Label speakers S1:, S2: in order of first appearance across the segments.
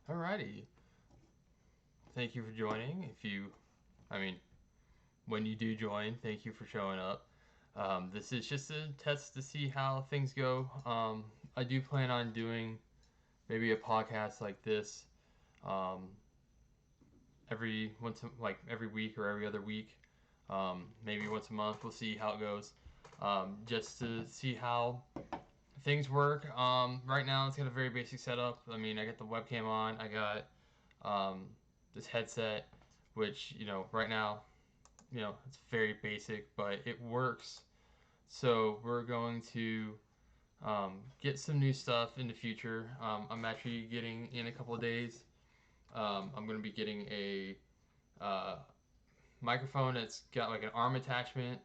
S1: Alrighty. Thank you for joining. When you do join, thank you for showing up. This is just a test to see how things go. I do plan on doing maybe a podcast like this um, every week or every other week, maybe once a month. We'll see how it goes. Just to see how things work. Right now, it's got a very basic setup. I got the webcam on. I got this headset, which right now, it's very basic, but it works. So we're going to get some new stuff in the future. I'm actually getting in a couple of days. I'm going to be getting a uh, microphone that's got like an arm attachment.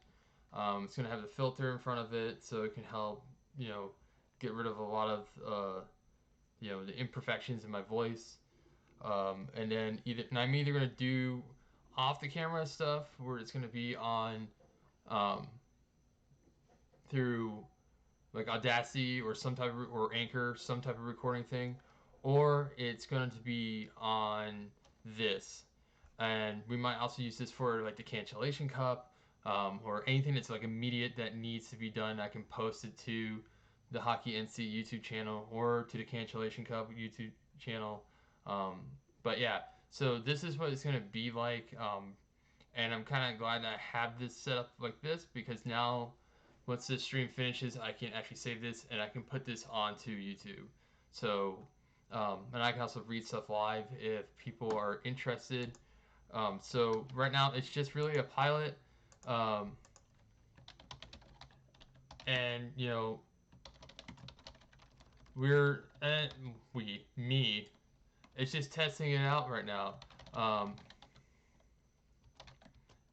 S1: It's going to have the filter in front of it, so it can help get rid of a lot of the imperfections in my voice. And then I'm either going to do off the camera stuff where it's going to be on um, through like Audacity or or Anchor, some type of recording thing, or it's going to be on this. And we might also use this for like the cancellation cup, or anything that's like immediate that needs to be done. I can post it to the HockeyNC YouTube channel or to the cancellation cup YouTube channel. But yeah, so this is what it's going to be like. And I'm kind of glad that I have this set up like this, because now once this stream finishes, I can actually save this and I can put this onto YouTube. So, and I can also read stuff live if people are interested. So right now it's just really a pilot, um, and we're me. It's just testing it out right now. Um,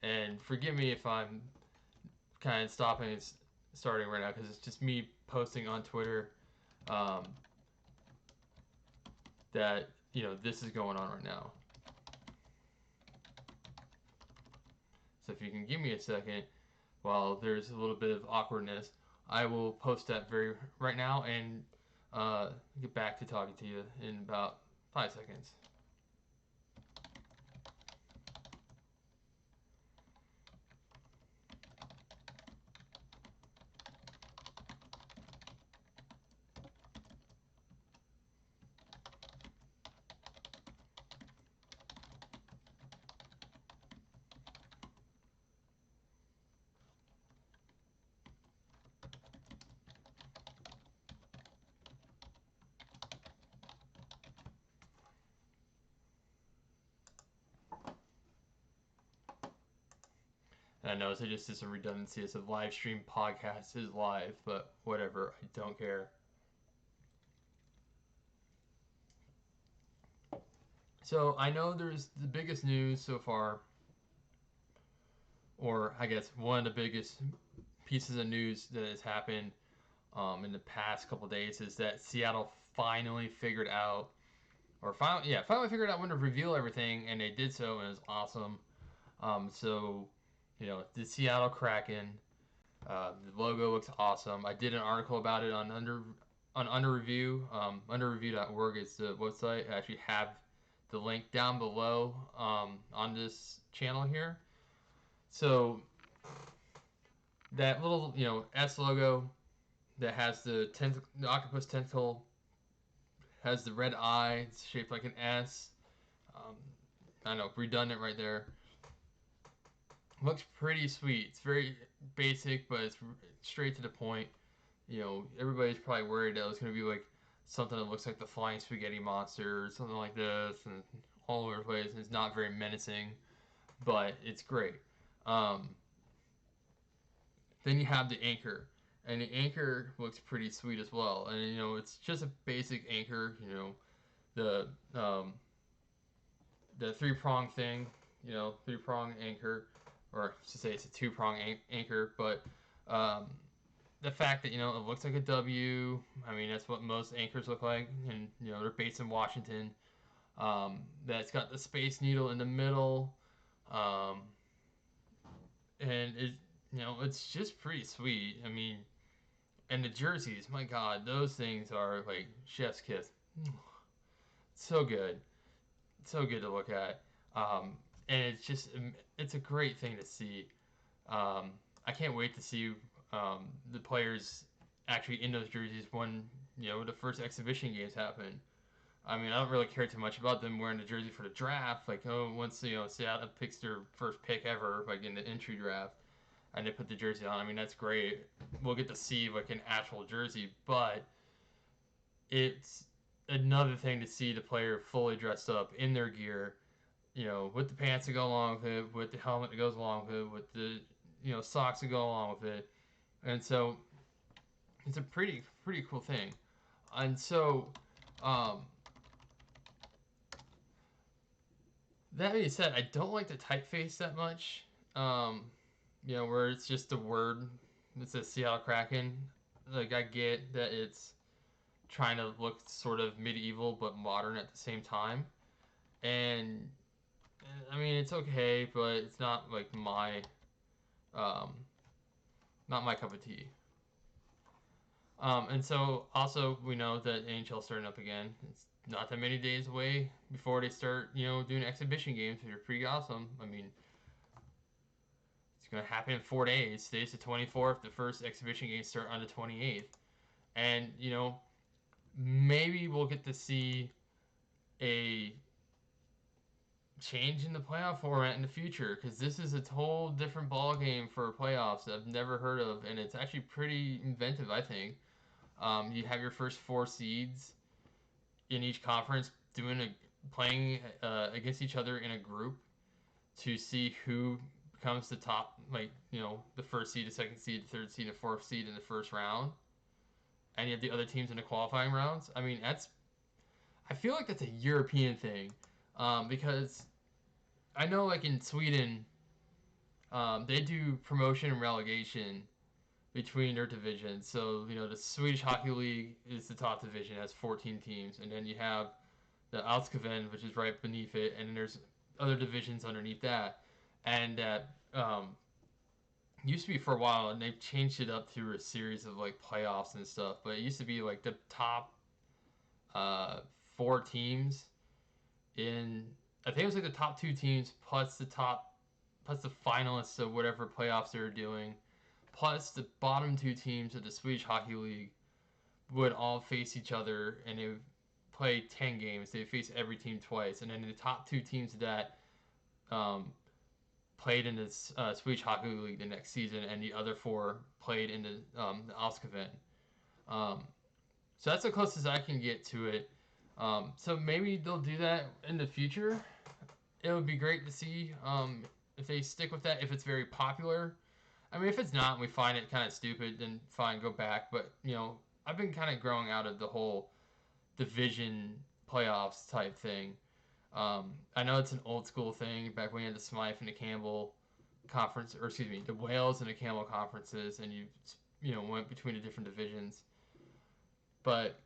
S1: and forgive me if I'm kind of stopping and starting right now, because it's just me posting on Twitter um, that this is going on right now. So if you can give me a second while there's a little bit of awkwardness, I will post that right now and get back to talking to you in about 5 seconds. And I know it's just a redundancy. It's a live stream podcast is live, but whatever. I don't care. So I know there's the biggest news so far, or I guess one of the biggest pieces of news that has happened in the past couple days, is that Seattle finally figured out, finally figured out when to reveal everything, and they did so, and it was awesome. So, the Seattle Kraken, the logo looks awesome. I did an article about it on Under Review. Underreview.org is the website. I actually have the link down below on this channel here. So that little S logo that has the octopus tentacle, has the red eye. It's shaped like an S. I know, redundant right there. Looks pretty sweet. It's very basic, but it's straight to the point. Everybody's probably worried that it's going to be like something that looks like the flying spaghetti monster or something like this, and all over the place. It's not very menacing, but it's great. Um, then you have the anchor, and the anchor looks pretty sweet as well. And it's just a basic anchor. The the three-prong thing. Three-prong anchor, or to say it's a two-prong anchor, but the fact that it looks like a W. That's what most anchors look like, and they're based in Washington. That's got the Space Needle in the middle, um, and it's just pretty sweet. And the jerseys, my God, those things are like chef's kiss. so good, so good to look at, and it's a great thing to see. Um, I can't wait to see the players actually in those jerseys when the first exhibition games happen. I mean, I don't really care too much about them wearing the jersey for the draft. Like, oh, once Seattle picks their first pick ever, like in the entry draft, and they put the jersey on. I mean, that's great. We'll get to see like an actual jersey, but it's another thing to see the player fully dressed up in their gear, with the pants that go along with it, with the helmet that goes along with it, with the socks that go along with it, and so it's a pretty cool thing. And so, um, that being said, I don't like the typeface that much. Um, where it's just the word. It says Seattle Kraken. Like I get that it's trying to look sort of medieval but modern at the same time, and I mean it's okay, but it's not like um, not my cup of tea. And so also we know that NHL starting up again. It's not that many days away before they start, doing exhibition games, which are pretty awesome. I mean, it's going to happen in 4 days. Today's the 24th. The first exhibition games start on the 28th. And, maybe we'll get to see a change in the playoff format in the future because this is a whole different ball game for playoffs that I've never heard of, and it's actually pretty inventive, I think. You have your first four seeds in each conference playing against each other in a group to see who becomes the top, like the first seed, the second seed, the third seed, the fourth seed in the first round, and you have the other teams in the qualifying rounds. I mean, I feel like that's a European thing, because I know like in Sweden, they do promotion and relegation between their divisions. So the Swedish Hockey League is the top division, has 14 teams, and then you have the Alskaven, which is right beneath it, and then there's other divisions underneath that, and that used to be for a while, and they've changed it up through a series of like playoffs and stuff. But it used to be like the top uh, four teams in. I think it was like the top two teams plus the finalists of whatever playoffs they were doing, plus the bottom two teams of the Swedish Hockey League would all face each other, and they would play 10 games. They would face every team twice, and then the top two teams that um, played in the Swedish Hockey League the next season, and the other four played in the Alskaven. Um, so that's the closest I can get to it. So maybe they'll do that in the future. It would be great to see if they stick with that, if it's very popular. I mean, if it's not and we find it kind of stupid, then fine, go back. But, I've been kind of growing out of the whole division playoffs type thing. I know it's an old school thing back when you had the Smythe and the Campbell conference, or excuse me, the Wales and the Campbell conferences, and you went between the different divisions. But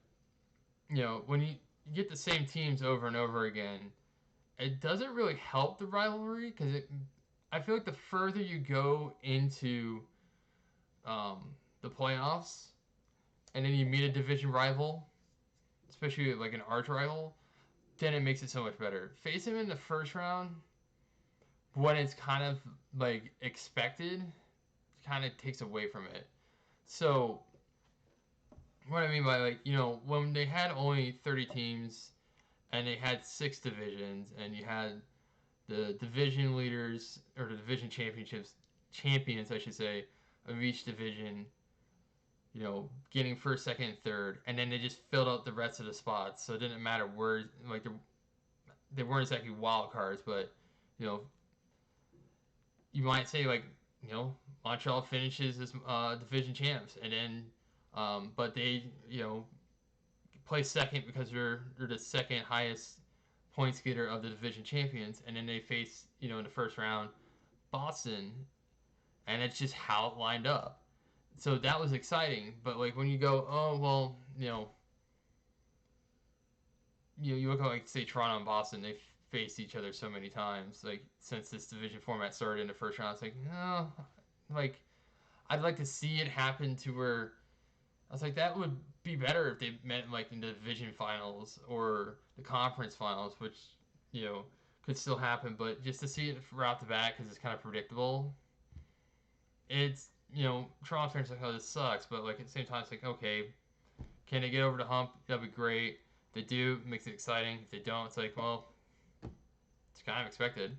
S1: when you get the same teams over and over again, it doesn't really help the rivalry because I feel like the further you go into the playoffs, and then you meet a division rival, especially like an arch rival, then it makes it so much better. Face him in the first round when it's kind of like expected, kind of takes away from it. So what I mean by like when they had only 30 teams and they had 6 divisions and you had the division leaders or the division champions I should say of each division, getting first, second, and third, and then they just filled out the rest of the spots. So it didn't matter where, like, they weren't exactly wild cards, but, you might say, like, Montreal finishes as division champs, and then, but they, play second because they're the second highest points getter of the division champions, and then they face, in the first round, Boston, and it's just how it lined up. So that was exciting, but like when you go, oh well, you look at like say Toronto and Boston, they've faced each other so many times. Like since this division format started in the first round, it's like no, like I'd like to see it happen to where I was like that would be better if they met like in the division finals or the conference finals, which you know could still happen. But just to see it right off the bat because it's kind of predictable, it's Toronto fans are like, oh, this sucks, but like at the same time, it's like, okay, can they get over the hump? That'd be great. If they do, it makes it exciting. If they don't, it's like, well, it's kind of expected.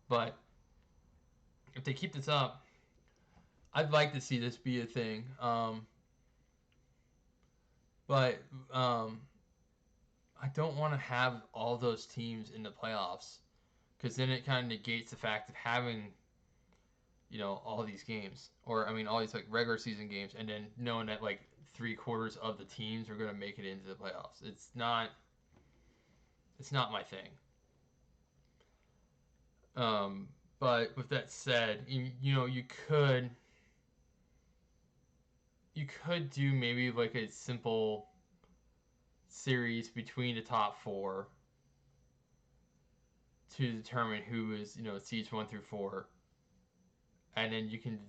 S1: But if they keep this up, I'd like to see this be a thing. But I don't want to have all those teams in the playoffs because then it kind of negates the fact of having all these games, or I mean all these like regular season games, and then knowing that like 3/4 of the teams are going to make it into the playoffs. It's not my thing. But with that said, you could do maybe like a simple series between the top four to determine who is seeds 1 through 4, and then you can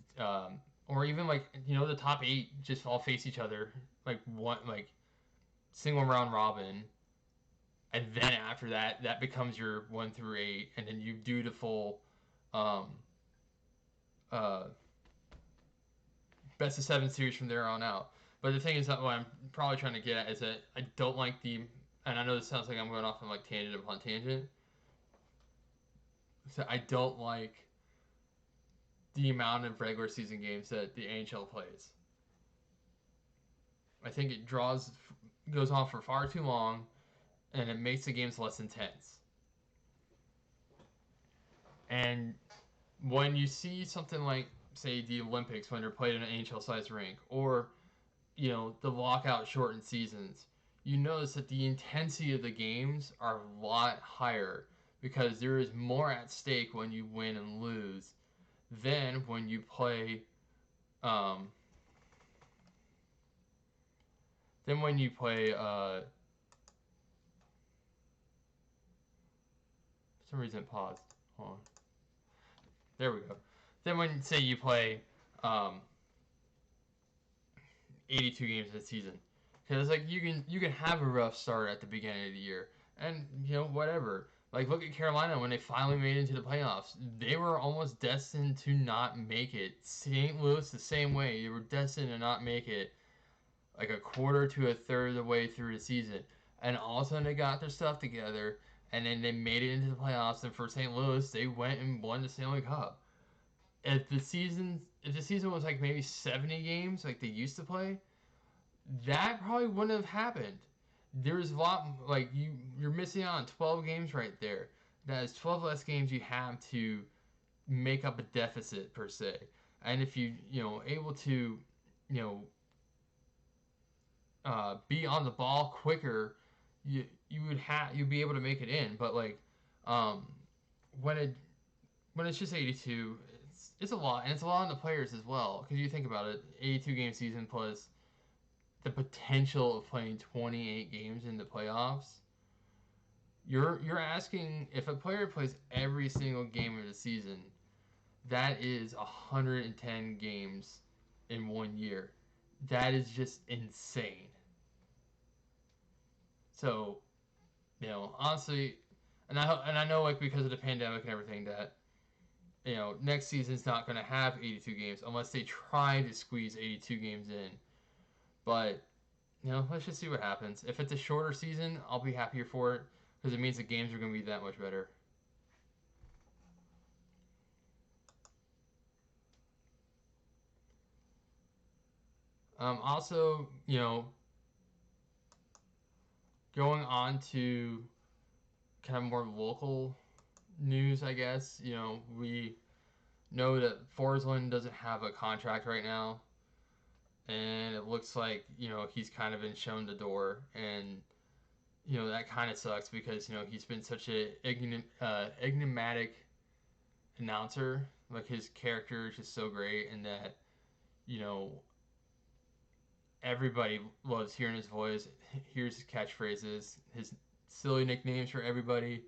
S1: or even like the top 8 just all face each other like one like single round robin, and then after that becomes your 1 through 8, and then you do the full um, uh, best of 7 series from there on out. But the thing is that what I'm probably trying to get at is that I don't like and I know this sounds like I'm going off on like tangent upon tangent. So I don't like the amount of regular season games that the NHL plays. I think it goes on for far too long, and it makes the games less intense. And when you see something like, say, the Olympics when they're played in an NHL-sized rink, or the lockout shortened seasons, you notice that the intensity of the games are a lot higher because there is more at stake when you win and lose than when you play um, than when you play for some reason it paused. Hold on. There we go. Then when say you play 82 games in a season, because like you can have a rough start at the beginning of the year, and whatever. Like look at Carolina when they finally made it into the playoffs. They were almost destined to not make it. St. Louis the same way. They were destined to not make it like a quarter to a third of the way through the season. And all of a sudden they got their stuff together and then they made it into the playoffs, and for St. Louis they went and won the Stanley Cup. If the season was like maybe 70 games like they used to play, that probably wouldn't have happened. There's a lot like you're missing out on 12 games right there. That is 12 less games you have to make up a deficit per se. And if able to you know be on the ball quicker, you'd be able to make it in. But like um, when it's just 82, it's a lot, and it's a lot on the players as well. Because you think about it, 82 game season plus the potential of playing 28 games in the playoffs. You're asking if a player plays every single game of the season, that is 110 games in 1 year. That is just insane. So, honestly, and I know like because of the pandemic and everything that next season's not going to have 82 games unless they try to squeeze 82 games in. But let's just see what happens. If it's a shorter season, I'll be happier for it because it means the games are going to be that much better. Also, going on to kind of more local news, I guess. We know that Forsland doesn't have a contract right now, and it looks like he's kind of been shown the door, and that kind of sucks because he's been such a enigmatic announcer. Like his character is just so great, and that you know everybody loves hearing his voice, hears his catchphrases, his silly nicknames for everybody.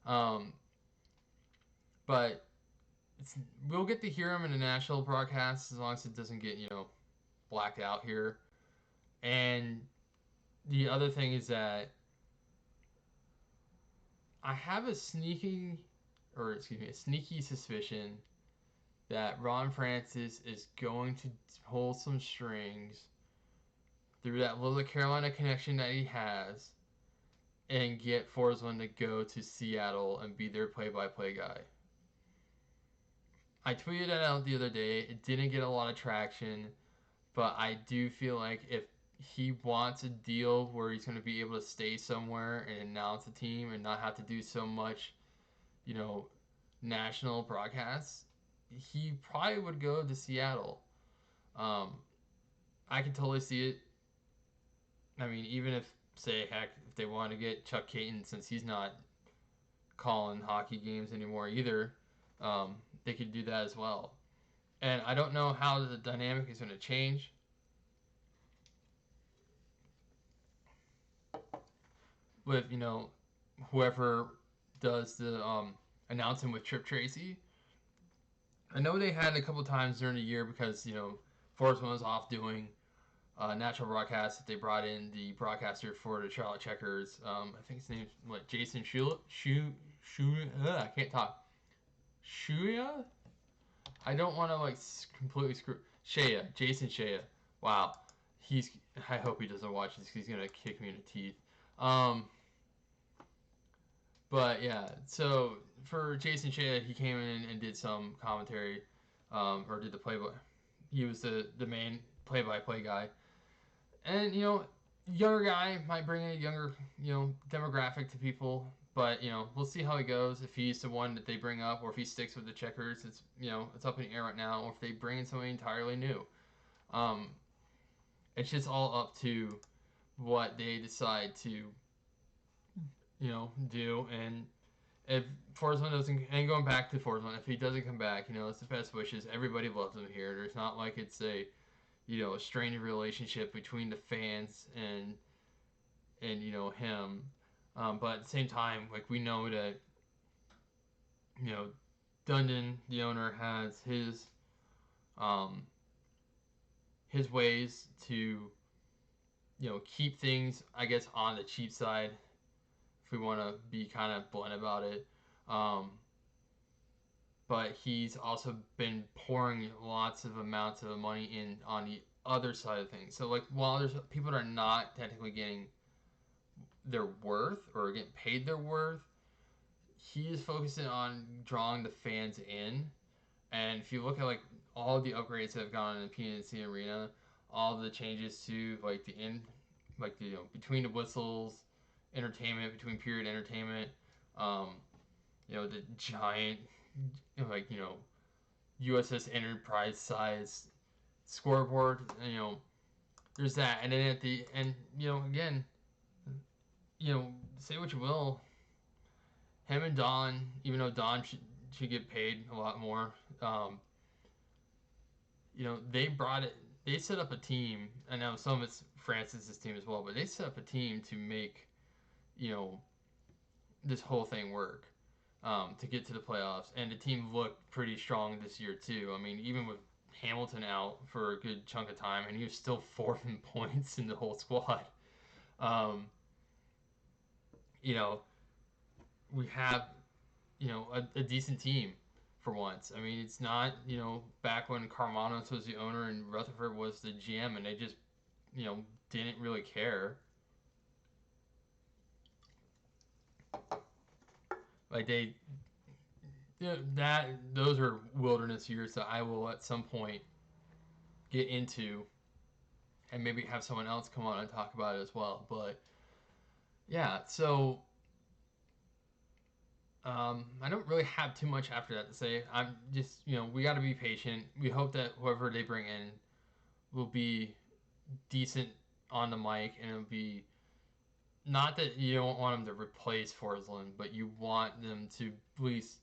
S1: Um, but we'll get to hear him in the national broadcast as long as it doesn't get blacked out here. And the other thing is that I have a sneaky suspicion that Ron Francis is going to pull some strings through that little Carolina connection that he has and get Forsland to go to Seattle and be their play-by-play guy. I tweeted that out the other day. It didn't get a lot of traction, but I do feel like if he wants a deal where he's going to be able to stay somewhere and announce a team and not have to do so much, national broadcasts, he probably would go to Seattle. I can totally see it. I mean, even if, say, heck, if they want to get Chuck Caton, since he's not calling hockey games anymore either, they could do that as well. And I don't know how the dynamic is going to change. With, whoever does the announcing with Trip Tracy. I know they had a couple times during the year because, Forsman was off doing natural broadcasts. They brought in the broadcaster for the Charlotte Checkers. I think his name's, Jason I can't talk. Shuya? I don't want to, completely screw... Jason Shea. Wow. I hope he doesn't watch this because he's going to kick me in the teeth. But yeah, so for Jason Shea, he came in and did some commentary, or did the play-by. He was the main play-by-play guy, and younger guy might bring a younger demographic to people, but we'll see how he goes. If he's the one that they bring up, or if he sticks with the Checkers, it's it's up in the air right now, or if they bring in somebody entirely new. It's just all up to what they decide to do. And if Forsman doesn't, and going back to Forsman, if he doesn't come back, it's the best wishes. Everybody loves him here. There's not like it's a strained relationship between the fans and him. But at the same time, we know that Dundon, the owner, has his ways to keep things, I guess, on the cheap side, if we want to be kind of blunt about it. But he's also been pouring lots of amounts of money in on the other side of things. So while there's people that are not technically getting their worth or getting paid their worth, he is focusing on drawing the fans in. And if you look at all the upgrades that have gone in the PNC Arena, all the changes to between the whistles, entertainment, between period entertainment, the giant USS Enterprise size scoreboard, there's that. And then at the end, again, say what you will, him and Don, even though Don should get paid a lot more, they set up a team. I know some of it's Francis's team as well, but they set up a team to make this whole thing work, to get to the playoffs. And the team looked pretty strong this year too. I mean, even with Hamilton out for a good chunk of time, and he was still fourth in points in the whole squad. We have a decent team for once. I mean, it's not back when Carmanos was the owner and Rutherford was the GM, and they just didn't really care. Those are wilderness years that I will at some point get into, and maybe have someone else come on and talk about it as well. But yeah, so I don't really have too much after that to say. I'm just we got to be patient. We hope that whoever they bring in will be decent on the mic, and it'll be not that you don't want them to replace Forsland, but you want them to at least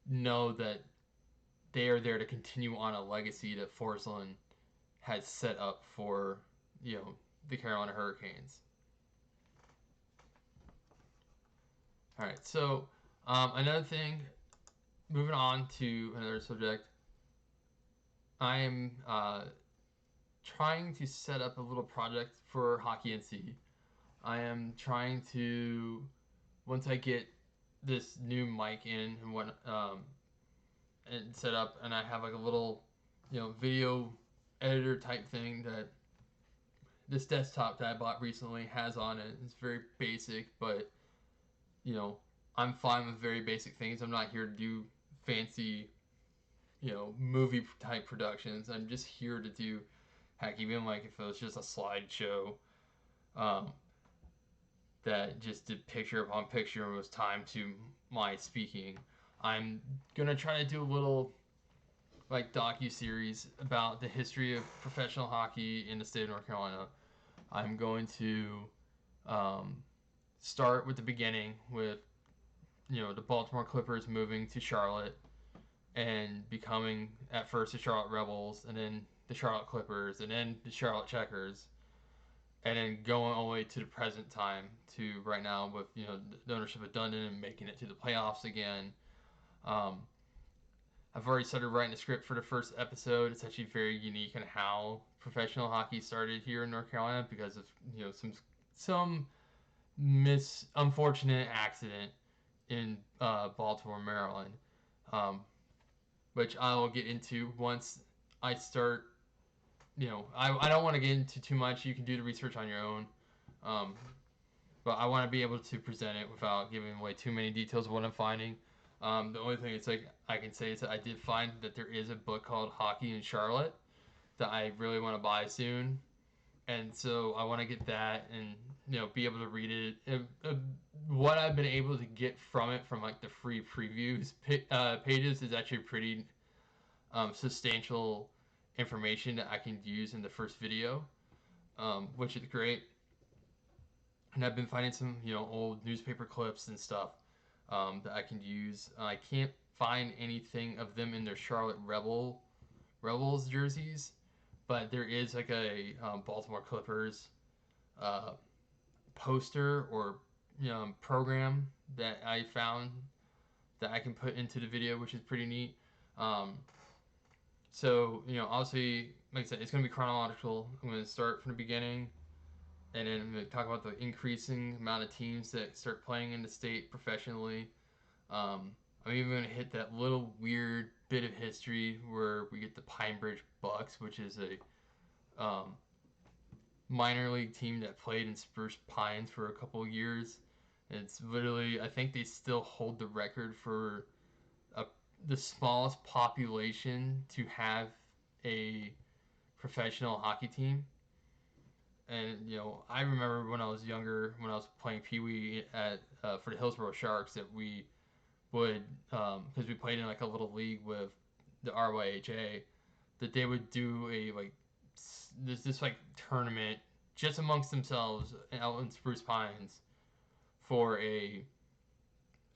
S1: know that they are there to continue on a legacy that Forsland has set up for the Carolina Hurricanes. All right, so another thing moving on to another subject, I am trying to set up a little project for HockeyNC. I am trying to, once I get this new mic in and what and set up, and I have like a little, video editor type thing that this desktop that I bought recently has on it. It's very basic, but you know, I'm fine with very basic things. I'm not here to do fancy, movie type productions. I'm just here to do, heck, even like if it was just a slideshow, um, that just did picture upon picture and was timed to my speaking. I'm gonna try to do a little like docu series about the history of professional hockey in the state of North Carolina. I'm going to um, start with the beginning with the Baltimore Clippers moving to Charlotte and becoming at first the Charlotte Rebels and then the Charlotte Clippers and then the Charlotte Checkers and then going all the way to the present time to right now with the ownership of Dundon and making it to the playoffs again. Um, I've already started writing a script for the first episode. It's actually very unique on how professional hockey started here in North Carolina because of some unfortunate accident in Baltimore, Maryland, um, which I will get into once I start. I don't want to get into too much. You can do the research on your own, um, but I want to be able to present it without giving away too many details of what I'm finding. The only thing it's like I can say is that I did find that there is a book called Hockey in Charlotte that I really want to buy soon, and so I want to get that and be able to read it. What I've been able to get from it from like the free previews pages is actually pretty substantial information that I can use in the first video, which is great. And I've been finding some old newspaper clips and stuff that I can use. I can't find anything of them in their Charlotte Rebels jerseys, but there is like a Baltimore Clippers uh, poster or program that I found that I can put into the video, which is pretty neat. Um, so obviously, like I said, it's going to be chronological. I'm going to start from the beginning, and then I'm going to talk about the increasing amount of teams that start playing in the state professionally. Um, I'm even going to hit that little weird bit of history where we get the Pine Bridge Bucks, which is a minor league team that played in Spruce Pines for a couple of years. It's literally, I think they still hold the record for the smallest population to have a professional hockey team. And I remember when I was younger, when I was playing Pee Wee at for the Hillsborough Sharks, that we would because we played in like a little league with the RYHA, that they would do a like this like tournament just amongst themselves out in Spruce Pines for a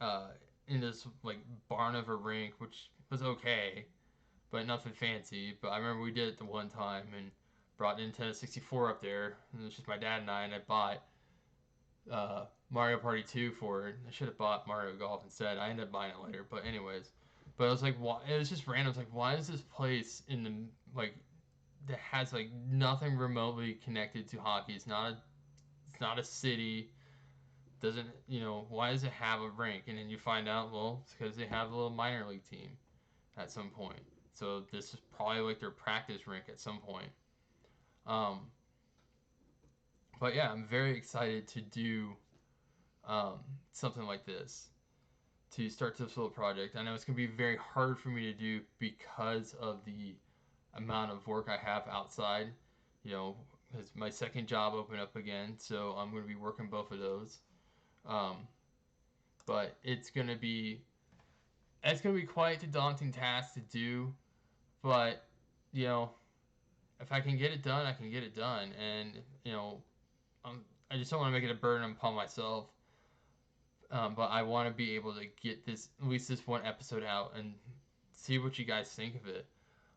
S1: uh, in this like barn of a rink, which was okay, but nothing fancy. But I remember we did it the one time and brought Nintendo 64 up there, and it was just my dad and I bought Mario Party 2 for it. I should have bought Mario Golf instead. I ended up buying it later, but anyways. But I was like, why? It was just random. I was like, why is this place in the like that has like nothing remotely connected to hockey? It's not a city. Doesn't why does it have a rink? And then you find out, well, it's because they have a little minor league team at some point. So this is probably like their practice rink at some point. Um, but yeah, I'm very excited to do something like this, to start this little project. I know it's going to be very hard for me to do because of the amount of work I have outside. Because my second job opened up again, so I'm going to be working both of those. Um, but it's going to be quite a daunting task to do. But you know, if I can get it done, I can get it done. And I just don't want to make it a burden upon myself. But I want to be able to get at least this one episode out and see what you guys think of it.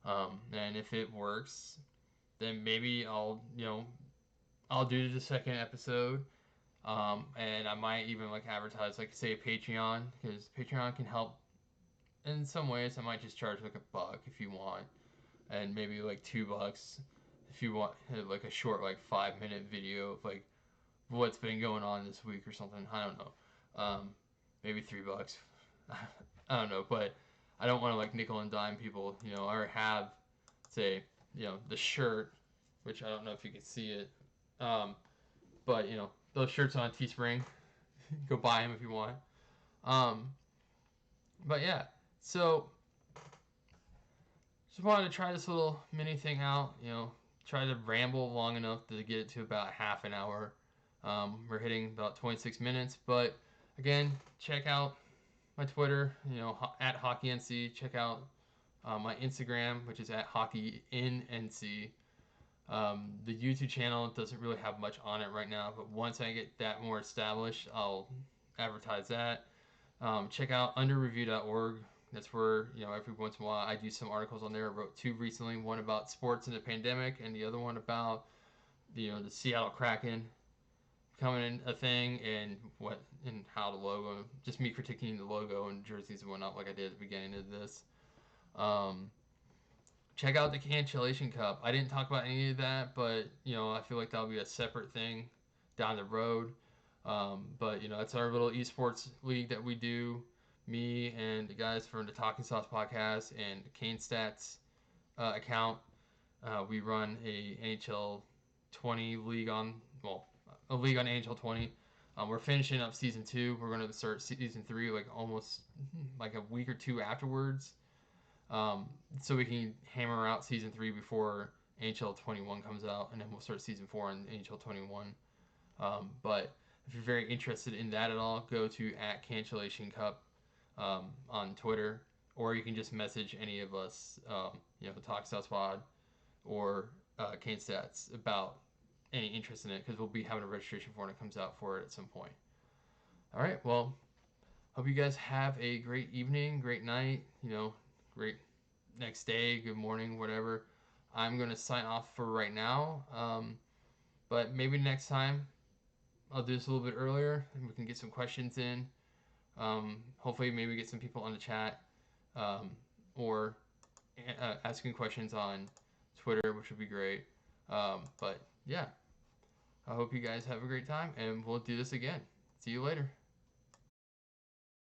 S1: And if it works, then maybe I'll do the second episode. And I might even like advertise, like say, a Patreon, because Patreon can help in some ways I might just charge like $1 if you want, and maybe like $2 if you want like a short like 5-minute video of like what's been going on this week or something. I don't know. Maybe $3. I don't know, but I don't want to like nickel and dime people. You know, or have say the shirt, which I don't know if you can see it, but those shirts on Teespring. Go buy them if you want. Um, but yeah, so just wanted to try this little mini thing out. Try to ramble long enough to get it to about half an hour. We're hitting about 26 minutes, but again, check out my Twitter, at HockeyNC. Check out my Instagram, which is at HockeyNC. The YouTube channel doesn't really have much on it right now, but once I get that more established, I'll advertise that. Check out underreview.org. That's where, every once in a while I do some articles on there. I wrote 2 recently, one about sports in the pandemic and the other one about, the Seattle Kraken becoming a thing and how the logo, just me critiquing the logo and jerseys and whatnot like I did at the beginning of this. Check out the Cancellation Cup. I didn't talk about any of that, but, I feel like that'll be a separate thing down the road. But, it's our little esports league that we do. Me and the guys from the Talking Sauce podcast and the Kane Stats account. We run a NHL 20 league a league on NHL 20. We're finishing up season 2. We're going to start season 3 like almost like a week or 2 afterwards. So we can hammer out season 3 before NHL 21 comes out, and then we'll start season 4 in NHL 21. But if you're very interested in that at all, go to @CancellationCup on Twitter, or you can just message any of us, the Talk Stats Pod or Kane Stats about any interest in it, because we'll be having a registration form that comes out for it at some point. All right, well, hope you guys have a great evening, great night, great next day, good morning, whatever. I'm going to sign off for right now, but maybe next time I'll do this a little bit earlier and we can get some questions in. Hopefully maybe get some people on the chat, or asking questions on Twitter, which would be great. But yeah, I hope you guys have a great time, and we'll do this again. See you later.